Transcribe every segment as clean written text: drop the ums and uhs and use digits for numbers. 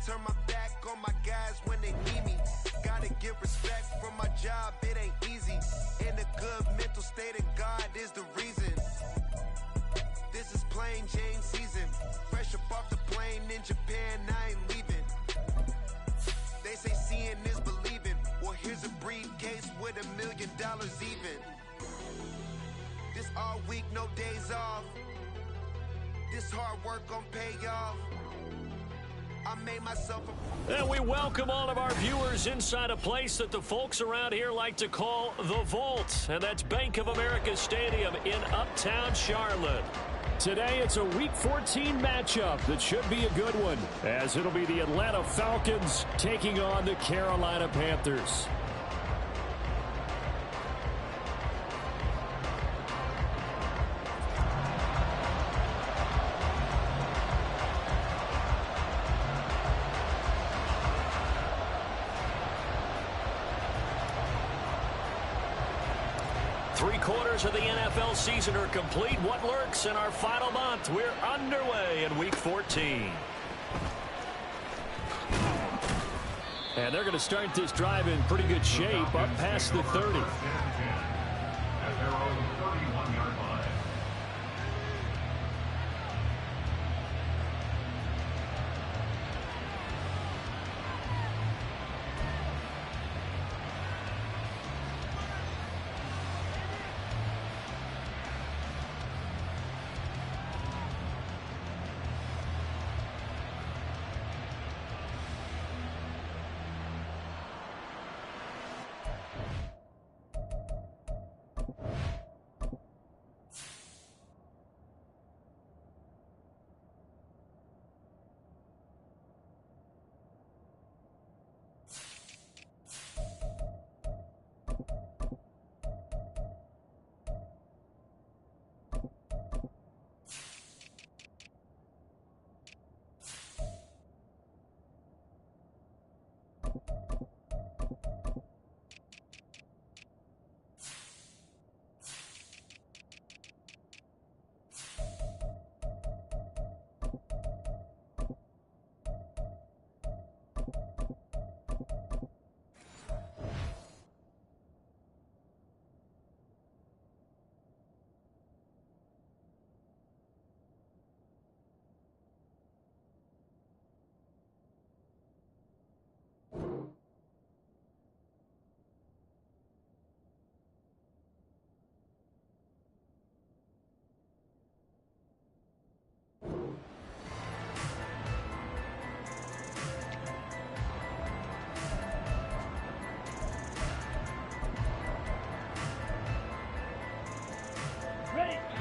turn my back on my guys when they need me. Gotta get respect from my job, it ain't easy. In a good mental state of God is the reason. This is plain Jane season. Fresh up off the plane in Japan, I ain't leaving. They say seeing is believing. Well, here's a briefcase with $1 million even. This all week, no days off. This hard work gon' pay off. I made myself a... And we welcome all of our viewers inside a place that the folks around here like to call the Vault. And that's Bank of America Stadium in Uptown Charlotte. Today, it's a Week 14 matchup that should be a good one, as it'll be the Atlanta Falcons taking on the Carolina Panthers. Three-quarters of the NFL season are complete. What lurks in our final month? We're underway in Week 14. And they're going to start this drive in pretty good shape, up past the 30.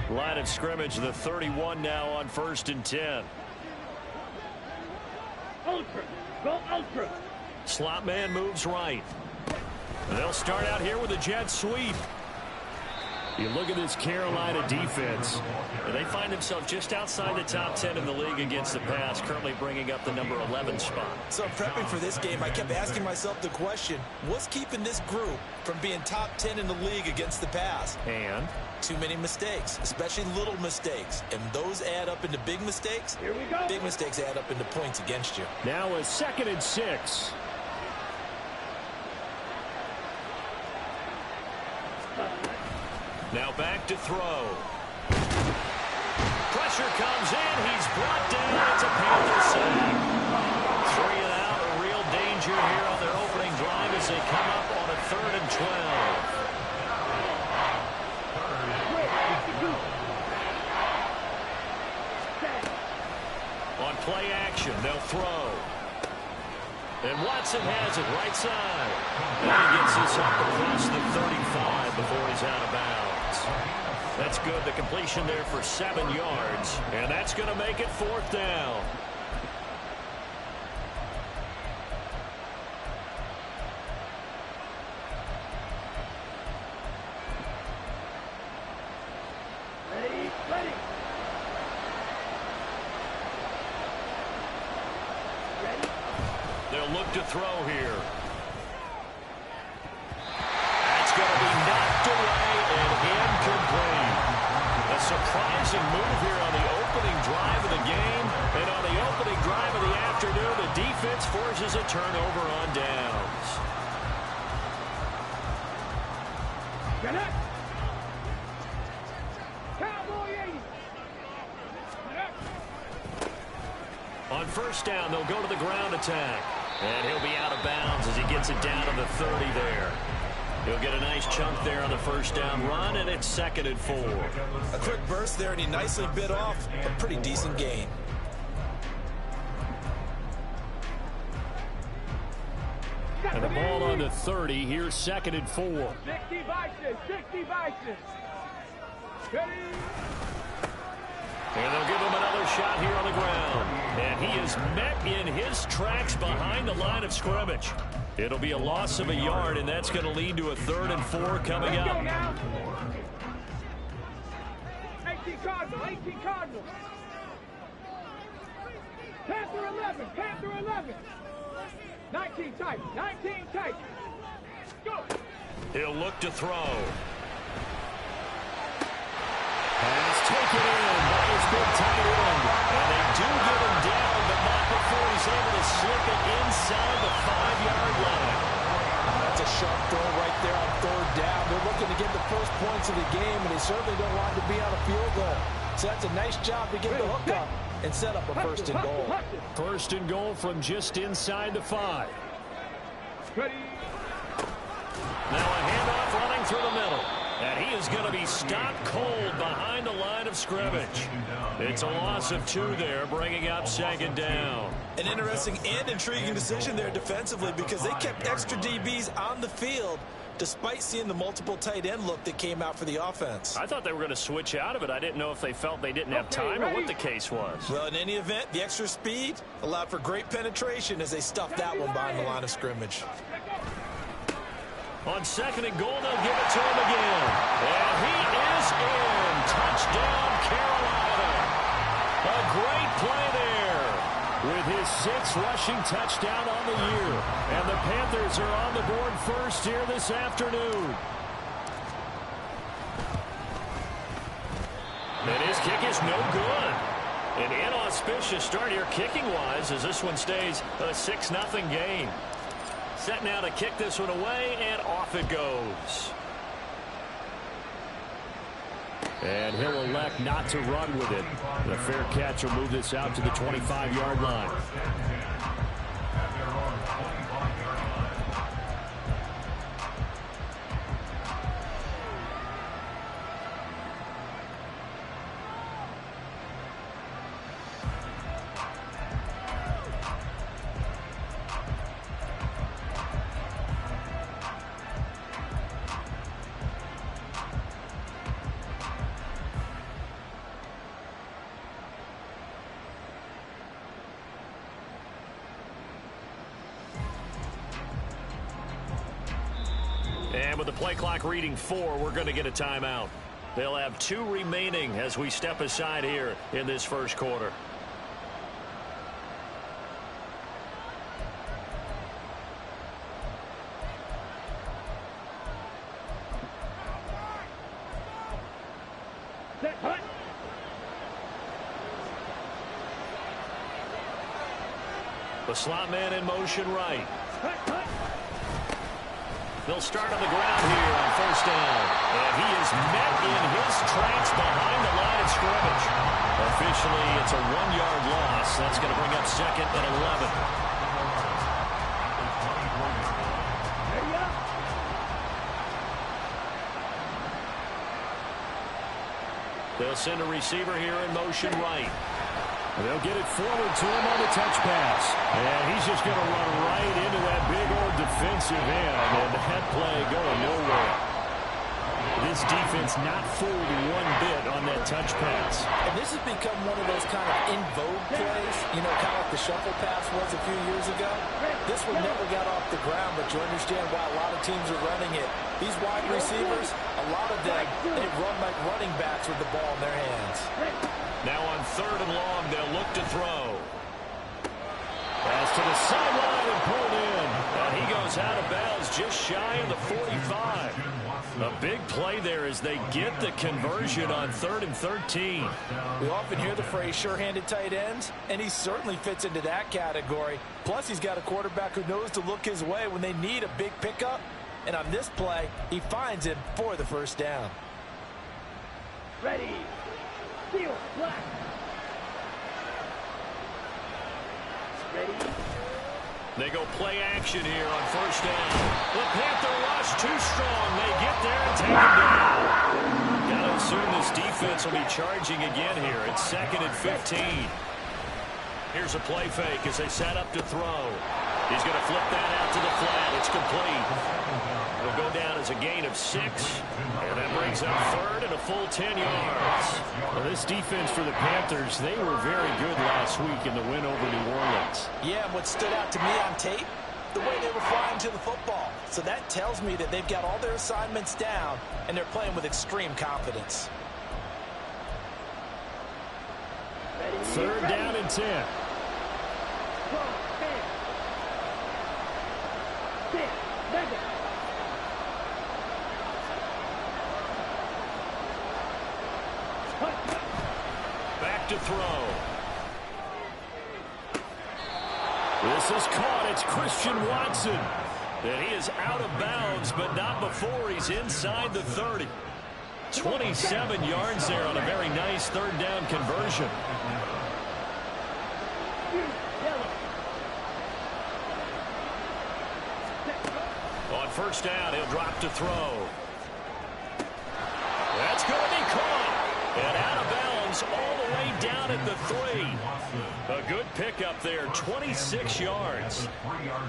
Line of scrimmage, the 31 now on 1st and 10. Ultra, go ultra. Slot man moves right. They'll start out here with a jet sweep. You look at this Carolina defense. They find themselves just outside the top 10 in the league against the pass, currently bringing up the number 11 spot. So prepping for this game, I kept asking myself the question, what's keeping this group from being top 10 in the league against the pass? And? Too many mistakes, especially little mistakes. And those add up into big mistakes. Here we go. Big mistakes add up into points against you. Now a 2nd and 6. Now back to throw. Pressure comes in. He's brought down. It's a Panther sack. 3 and out. A real danger here on their opening drive as they come up on a 3rd and 12. On play action, they'll throw. And Watson has it right side. And he gets this up across the 35 before he's out of bounds. That's good. The completion there for 7 yards. And that's going to make it 4th down. They'll look to throw here. That's going to be knocked away and incomplete. A surprising move here on the opening drive of the game. And on the opening drive of the afternoon, the defense turnover on downs. Get up. Cowboy 80. Get up. On first down, they'll go to the ground attack. And he'll be out of bounds as he gets it down to the 30 there. He'll get a nice chunk there on the first down run, and it's 2nd and 4. A quick burst there, and he nicely bit off a pretty decent gain. And the ball on the 30. Here's 2nd and 4. 60 Bison. 60 Bison. Ready. And they'll give him another shot here on the ground. And he is met in his tracks behind the line of scrimmage. It'll be a loss of a yard, and that's going to lead to a 3rd and 4 coming Let's go up. now. 18 Cardinal. 18 Cardinal. Panther 11. Panther 11. 19 tight. 19 tight. Go. He'll look to throw. Pass taken in by his big tight end. And they do get him down, but not before he's able to slip it inside the 5-yard line. That's a sharp throw right there on 3rd down. They're looking to get the first points of the game, and they certainly don't want to be on a field goal. So that's a nice job to get the hook up and set up a 1st and goal. 1st and goal from just inside the 5. Ready. Now a handoff running through the middle. And he is going to be stopped cold behind the line of scrimmage. It's a loss of 2 there, bringing up 2nd down. An interesting and intriguing decision there defensively because they kept extra DBs on the field despite seeing the multiple tight end look that came out for the offense. I thought they were going to switch out of it. I didn't know if they felt they didn't have time or what the case was. Well, in any event, the extra speed allowed for great penetration as they stuffed that one behind the line of scrimmage. On 2nd and goal, they'll give it to him again. And he is in. Touchdown, Carolina. A great play there with his 6th rushing touchdown on the year. And the Panthers are on the board first here this afternoon. And his kick is no good. An inauspicious start here kicking-wise as this one stays a 6-0 game. Set now to kick this one away, and off it goes. And he'll elect not to run with it. The fair catch will move this out to the 25-yard line. And with the play clock reading 4, we're going to get a timeout. They'll have 2 remaining as we step aside here in this first quarter. Set. Hut. The slot man in motion right. Hut. Hut. They'll start on the ground here on first down. And he is met in his tracks behind the line of scrimmage. Officially, it's a 1-yard loss. That's going to bring up 2nd and 11. Ready up. They'll send a receiver here in motion right. They'll get it forward to him on the touch pass. And he's just going to run right into that big old defensive end. And that play going nowhere. This defense not fooled one bit on that touch pass. And this has become one of those kind of in vogue plays, you know, kind of like the shuffle pass was a few years ago. This one never got off the ground, but you understand why a lot of teams are running it. These wide receivers, a lot of them, they run like running backs with the ball in their hands. Now on 3rd and long, they'll look to throw. Pass to the sideline and pulled in. And he goes goes out of bounds just shy of the 45. A big play there as they get the conversion on 3rd and 13. We often hear the phrase sure-handed tight ends, and he certainly fits into that category. Plus, he's got a quarterback who knows to look his way when they need a big pickup. And on this play, he finds him for the first down. Ready. Steal. Black. Ready. They go play action here on 1st down. The Panther rush too strong. They get there and take him down. Got to assume this defense will be charging again here. It's 2nd and 15. Here's a play fake as they set up to throw. He's going to flip that out to the flat. It's complete. It'll go down as a gain of 6. And that brings up 3rd and a full 10 yards. Well, this defense for the Panthers, they were very good last week in the win over New Orleans. Yeah, and what stood out to me on tape, the way they were flying to the football. So that tells me that they've got all their assignments down, and they're playing with extreme confidence. 3rd down and 10. Back to throw. This is caught. It's Christian Watson. And he is out of bounds, but not before he's inside the 30. 27 yards there on a very nice 3rd down conversion. On 1st down, he'll drop to throw. That's going to be caught. And out of bounds all the way down at the 3. A good pickup there, 26 yards.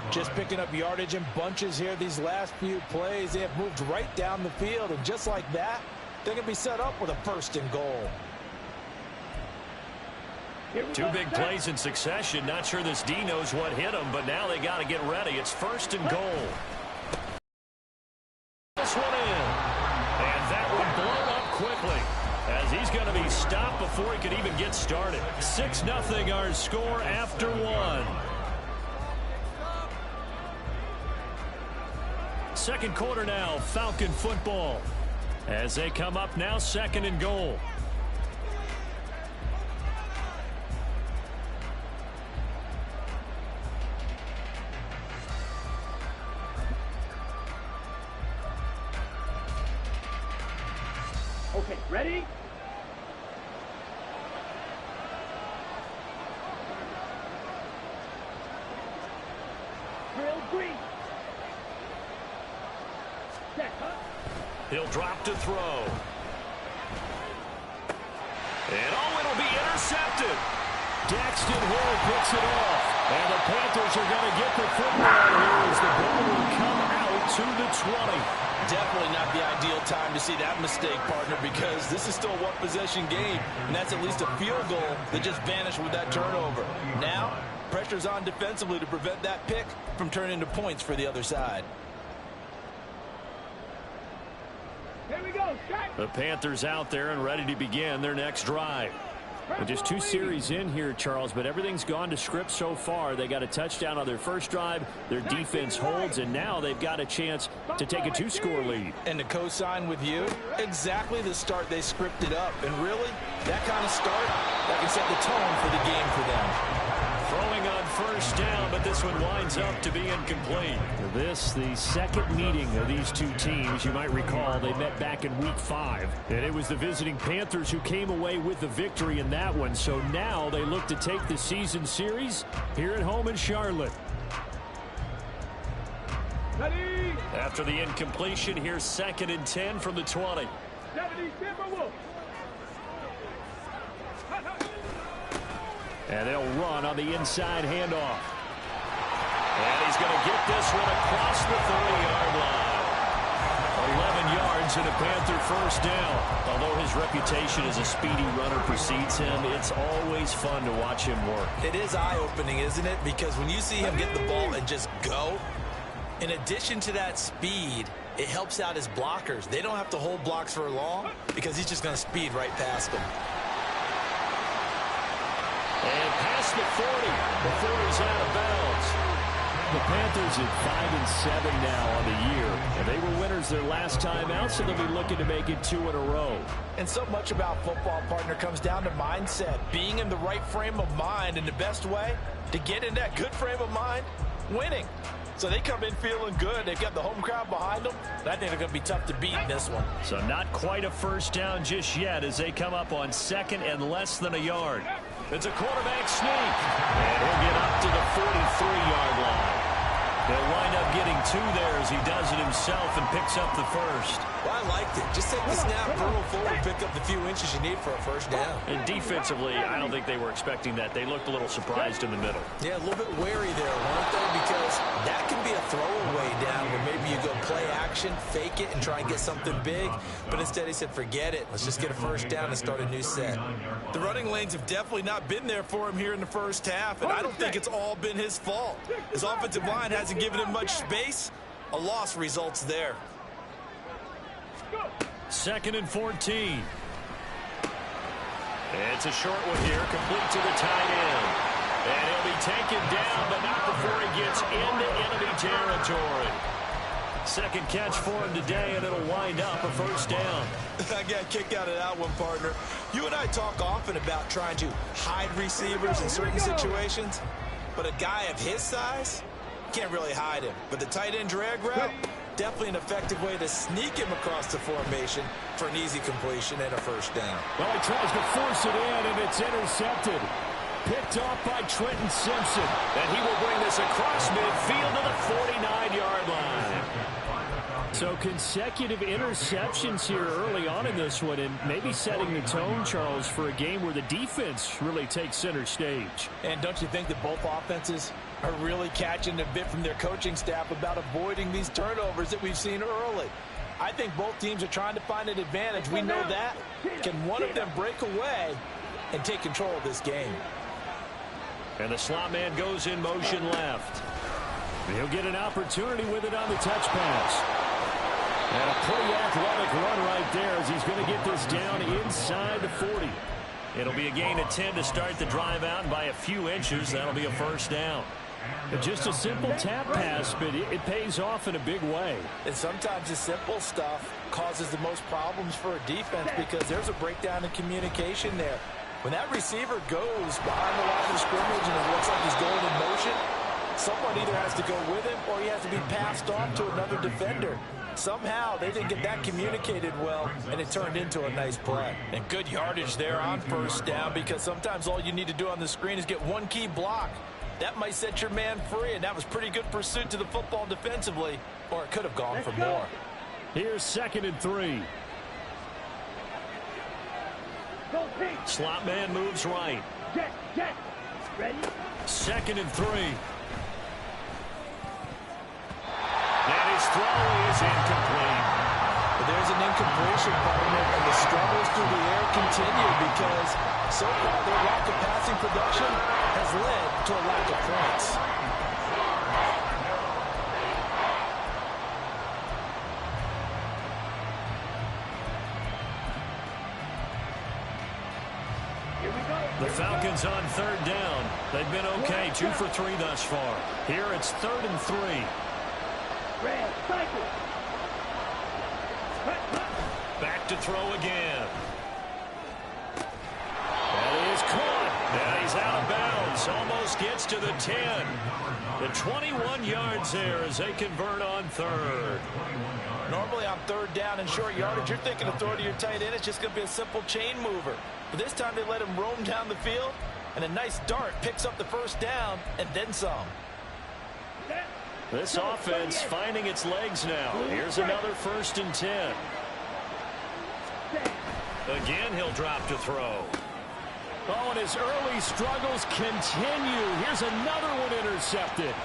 Just picking up yardage in bunches here these last few plays. They have moved right down the field, and just like that, they're going to be set up with a 1st and goal. 2 big plays in succession. Not sure this D knows what hit him, but now they got to get ready. It's 1st and goal. This one in. And that one blown up quickly, as he's going to be stopped before he could even get started. 6-0 our score after 1. Second quarter now, Falcon football. As they come up now, 2nd and goal. Okay, ready? Drill 3. Set, huh? He'll drop to throw. And it'll be intercepted. Daxton Hill picks it off. And the Panthers are going to get the football here as the ball will come out to the 20. Definitely not the ideal time to see that mistake, partner, because this is still a one-possession game, and that's at least a field goal that just vanished with that turnover. Now, pressure's on defensively to prevent that pick from turning into points for the other side. Here we go, strike. The Panthers out there and ready to begin their next drive. Well, just 2 series in here, Charles, but everything's gone to script so far. They got a touchdown on their first drive. Their defense holds, and now they've got a chance to take a 2-score lead. And to co-sign with you, exactly the start they scripted up. And really, that kind of start, that can set the tone for the game for them. Throwing on 1st down, but this one winds up to be incomplete. This, the second meeting of these 2 teams. You might recall they met back in Week 5. And it was the visiting Panthers who came away with the victory in that one. So now they look to take the season series here at home in Charlotte. Ready? After the incompletion, here's 2nd and 10 from the 20. 70 Timberwolves. And they'll run on the inside handoff. And he's going to get this one across the 30-yard line. 11 yards and a Panther 1st down. Although his reputation as a speedy runner precedes him, it's always fun to watch him work. It is eye-opening, isn't it? Because when you see him get the ball and just go, in addition to that speed, it helps out his blockers. They don't have to hold blocks for long because he's just going to speed right past them. And past the 40 before he's out of bounds. The Panthers at 5-7 now on the year. And they were winners their last time out, so they'll be looking to make it 2 in a row. And so much about football, partner, comes down to mindset. Being in the right frame of mind, and the best way to get in that good frame of mind, winning. So they come in feeling good. They've got the home crowd behind them. I think they're going to be tough to beat in this one. So not quite a first down just yet as they come up on 2nd and less than a yard. It's a quarterback sneak. And he'll get up to the 43-yard line. He'll wind up getting 2 there as he does it himself and picks up the first. Well, I liked it. Just take the snap, roll forward, pick up the few inches you need for a first down. And defensively, I don't think they were expecting that. They looked a little surprised in the middle. Yeah, a little bit wary there, weren't they? Because that can be a throwaway down where maybe you go play action, fake it, and try and get something big. But instead he said, forget it. Let's just get a first down and start a new set. The running lanes have definitely not been there for him here in the first half, and I don't think it's all been his fault. His offensive line hasn't given him much space. A loss results there. 2nd and 14. It's a short one here, complete to the tight end. And he'll be taken down, but not before he gets into enemy territory. 2nd catch for him today, and it'll wind up a first down. I got a kick out of that one, partner. You and I talk often about trying to hide receivers in certain situations, but a guy of his size can't really hide him. But the tight end drag route, definitely an effective way to sneak him across the formation for an easy completion and a first down. Well, he tries to force it in, and it's intercepted. Picked off by Trenton Simpson. And he will bring this across midfield to the 49-yard line. So consecutive interceptions here early on in this one, and maybe setting the tone, Charles, for a game where the defense really takes center stage. And don't you think that both offenses are really catching a bit from their coaching staff about avoiding these turnovers that we've seen early? I think both teams are trying to find an advantage. We know that. Can one of them break away and take control of this game? And the slot man goes in motion left. He'll get an opportunity with it on the touch pass. And a pretty athletic run right there as he's going to get this down inside the 40. It'll be a gain of 10 to start the drive out, and by a few inches, that'll be a first down. Just a simple tap pass, but it pays off in a big way. And sometimes the simple stuff causes the most problems for a defense because there's a breakdown in communication there. When that receiver goes behind the line of scrimmage and it looks like he's going in motion, someone either has to go with him or he has to be passed on to another defender. Somehow they didn't get that communicated well, and it turned into a nice play. And good yardage there on first down because sometimes all you need to do on the screen is get one key block. That might set your man free, and that was pretty good pursuit to the football defensively, or it could have gone for more. Here's 2nd and 3. Slot man moves right. Jet. Ready? 2nd and 3. And his throw is incomplete. But there's an incompletion, partner, and the struggles through the air continue because so far their lack of passing production has led to a lack of points. The Falcons on 3rd down. They've been okay, 2 for 3 thus far. Here it's 3rd and 3. Red, cycle. Back to throw again. That is caught. And he's out of bounds. Almost gets to the 10. The 21 yards there as they convert on 3rd. Normally on 3rd down and short yardage, you're thinking of throwing to your tight end. It's just going to be a simple chain mover. But this time they let him roam down the field, and a nice dart picks up the first down and then some. This offense finding its legs now. Here's another 1st and 10. Again, he'll drop to throw. Oh, and his early struggles continue. Here's another one intercepted.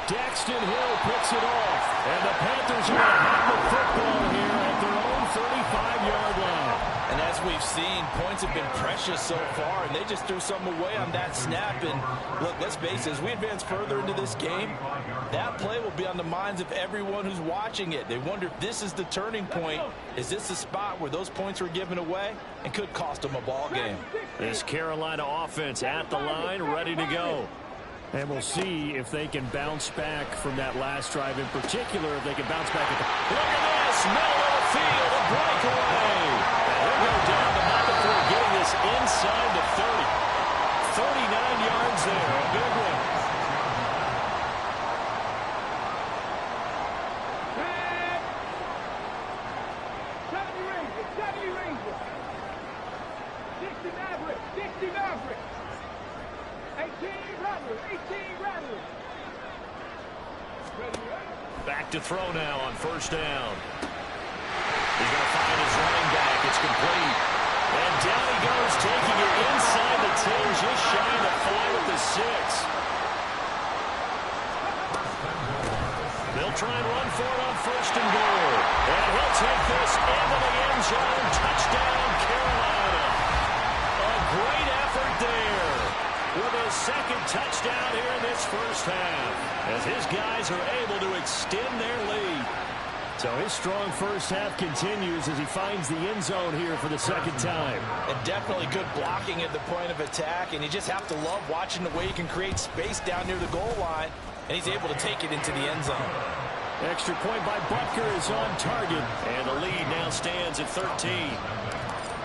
Daxton Hill picks it off. And the Panthers are going to have the football here at their own 35-yard line. And as we've seen, points have been precious so far, and they just threw some away on that snap. And look, let's face it, as we advance further into this game, that play will be on the minds of everyone who's watching it. They wonder if this is the turning point. Is this the spot where those points were given away and could cost them a ball game? This Carolina offense at the line, ready to go. And we'll see if they can bounce back from that last drive in particular, if they can bounce back. Look at this, middle of the field, a breakaway. And he'll go down the back before getting this inside the 30. 39 yards there, a big one. Back to throw now on first down. He's going to find his running back. It's complete. And down he goes, taking it inside the 10, just shy of the 5 at the 6. They'll try and run for it on first and goal. And he'll take this into the end zone. Touchdown, Carolina. A great effort there with his second touchdown here in this first half, as his guys are able to extend their lead. So his strong first half continues as he finds the end zone here for the second time. And definitely good blocking at the point of attack, and you just have to love watching the way he can create space down near the goal line, and he's able to take it into the end zone. Extra point by Butker is on target, and the lead now stands at 13.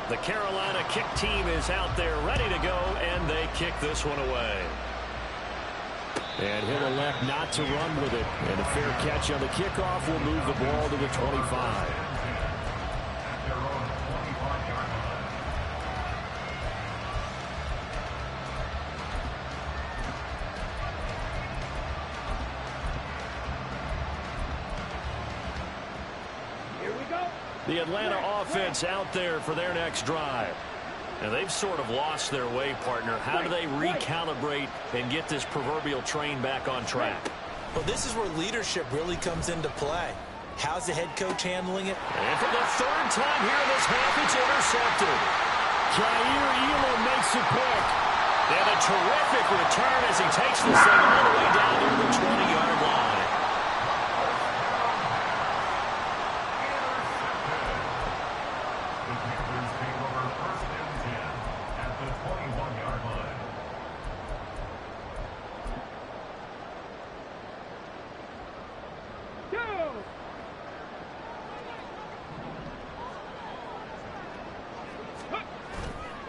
The Carolina kick team is out there ready to go, and they kick this one away. And he'll elect not to run with it. And a fair catch on the kickoff will move the ball to the 25. The Atlanta offense out there for their next drive. And they've sort of lost their way, partner. How do they recalibrate and get this proverbial train back on track? Well, this is where leadership really comes into play. How's the head coach handling it? And for the third time here in this half, it's intercepted. Jair Elam makes it quick. And a terrific return as he takes this thing all the way down near the 20-yard line.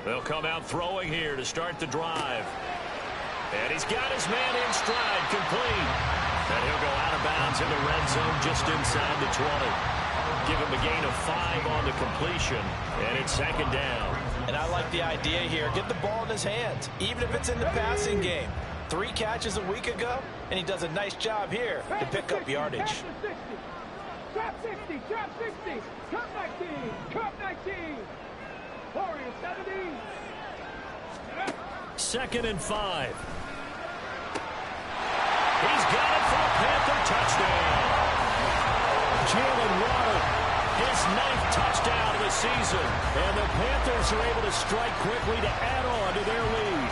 They'll come out throwing here to start the drive. And he's got his man in stride, complete. And he'll go out of bounds in the red zone just inside the 20. Give him a gain of 5 on the completion, and it's second down. And I like the idea here. Get the ball in his hands, even if it's in the passing game. 3 catches a week ago, and he does a nice job here to pick up yardage. Trap 60, trap 60, cut 19, cut 19. Warriors 70. Second and 5. He's got it for a Panther touchdown. Jalen Waddle, his 9th touchdown of the season. And the Panthers are able to strike quickly to add on to their lead.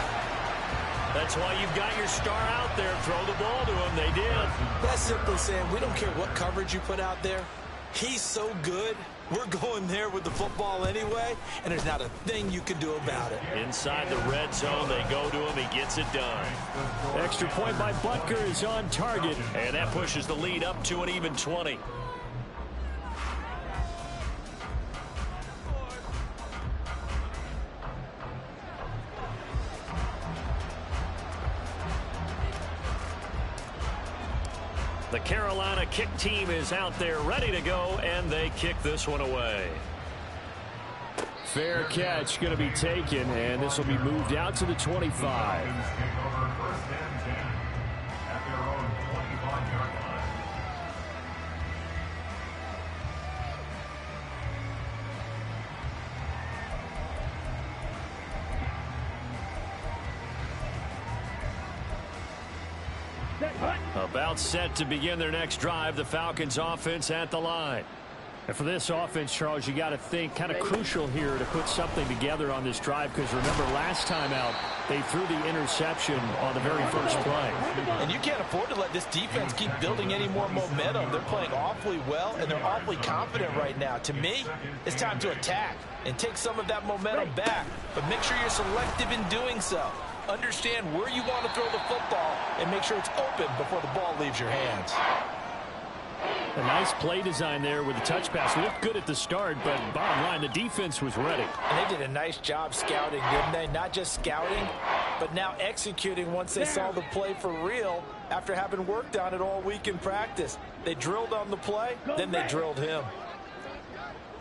That's why you've got your star out there. Throw the ball to him. They did. That's simply saying we don't care what coverage you put out there. He's so good. We're going there with the football anyway, and there's not a thing you can do about it. Inside the red zone, they go to him. He gets it done. Extra point by Butker is on target, and that pushes the lead up to an even 20. The Carolina kick team is out there ready to go, and they kick this one away. Fair catch going to be taken, and this will be moved out to the 25. About set to begin their next drive, the Falcons offense at the line. And for this offense, Charles, you got to think kind of crucial here to put something together on this drive, because remember last time out they threw the interception on the very first play. And you can't afford to let this defense keep building any more momentum. They're playing awfully well, and they're awfully confident right now. To me, it's time to attack and take some of that momentum back, but make sure you're selective in doing so. Understand where you want to throw the football and make sure it's open before the ball leaves your hands. A nice play design there with the touch pass. Looked good at the start, but bottom line, the defense was ready. And they did a nice job scouting, didn't they? Not just scouting, but now executing once they saw the play for real after having worked on it all week in practice. They drilled on the play, then they drilled him.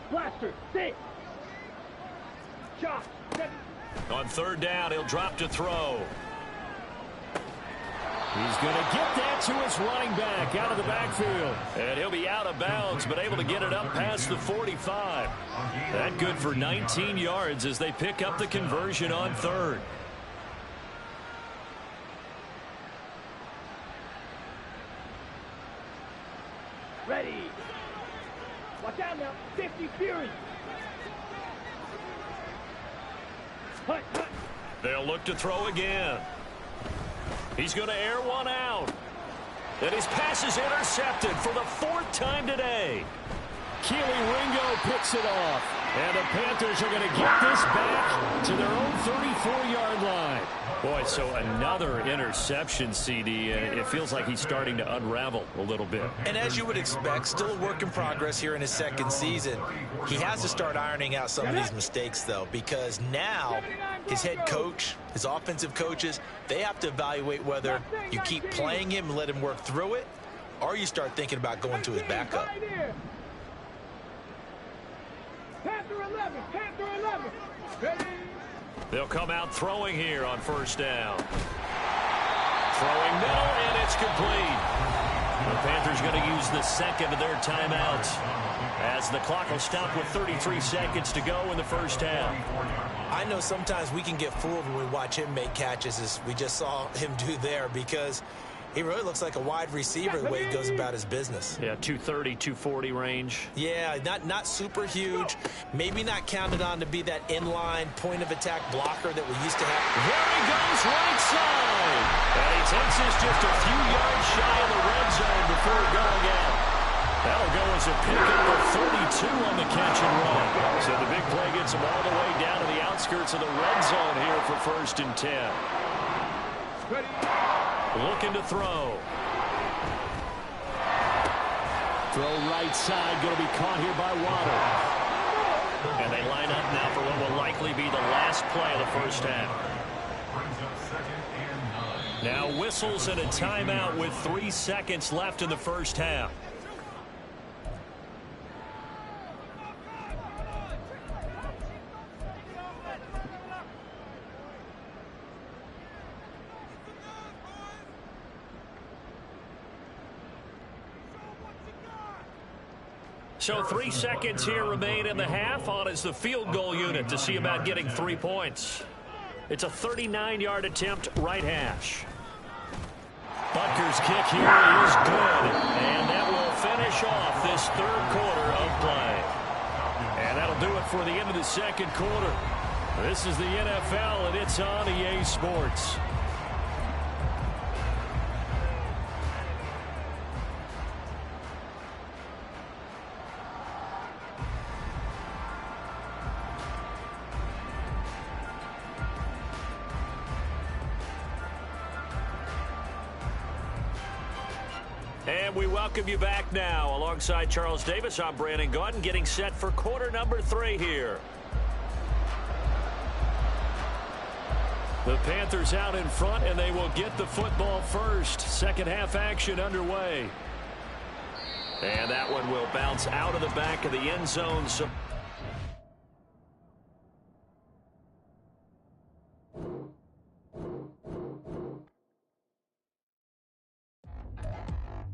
Blaster, 6. Shot, 7. On third down, he'll drop to throw. He's going to get that to his running back out of the backfield. And he'll be out of bounds, but able to get it up past the 45. That good for 19 yards as they pick up the conversion on third. Ready. Watch out now. 50 Fury. Hut, hut. They'll look to throw again. He's going to air one out. And his pass is intercepted for the 4th time today. Keely Ringo picks it off. And the Panthers are going to get this back to their own 34-yard line. Boy, so another interception, CD. It feels like he's starting to unravel a little bit. And as you would expect, still a work in progress here in his second season. He has to start ironing out some of these mistakes, though, because now his head coach, his offensive coaches, they have to evaluate whether you keep playing him and let him work through it, or you start thinking about going to his backup. Panther 11, Panther 11. Ready. They'll come out throwing here on first down. Throwing middle, and it's complete. The Panthers going to use the second of their timeouts as the clock will stop with 33 seconds to go in the first half. I know sometimes we can get fooled when we watch him make catches, as we just saw him do there, because he really looks like a wide receiver the way he goes about his business. Yeah, 230, 240 range. Yeah, not super huge. Maybe not counted on to be that inline point-of-attack blocker that we used to have. There he goes, right side. And he takes us just a few yards shy of the red zone before going out. That'll go as a pickup of 32 on the catch and run. So the big play gets him all the way down to the outskirts of the red zone here for 1st and 10. Ready. Looking to throw. Throw right side, going to be caught here by Waddle. And they line up now for what will likely be the last play of the first half. Now whistles and a timeout with 3 seconds left in the first half. So 3 seconds here remain in the half. On is the field goal unit to see about getting 3 points. It's a 39-yard attempt, right hash. Butker's kick here is good. And that will finish off this 3rd quarter of play. And that'll do it for the end of the 2nd quarter. This is the NFL, and it's on EA Sports. And we welcome you back now. Alongside Charles Davis, I'm Brandon Gaudin, getting set for quarter number 3 here. The Panthers out in front, and they will get the football first. Second half action underway. And that one will bounce out of the back of the end zone. So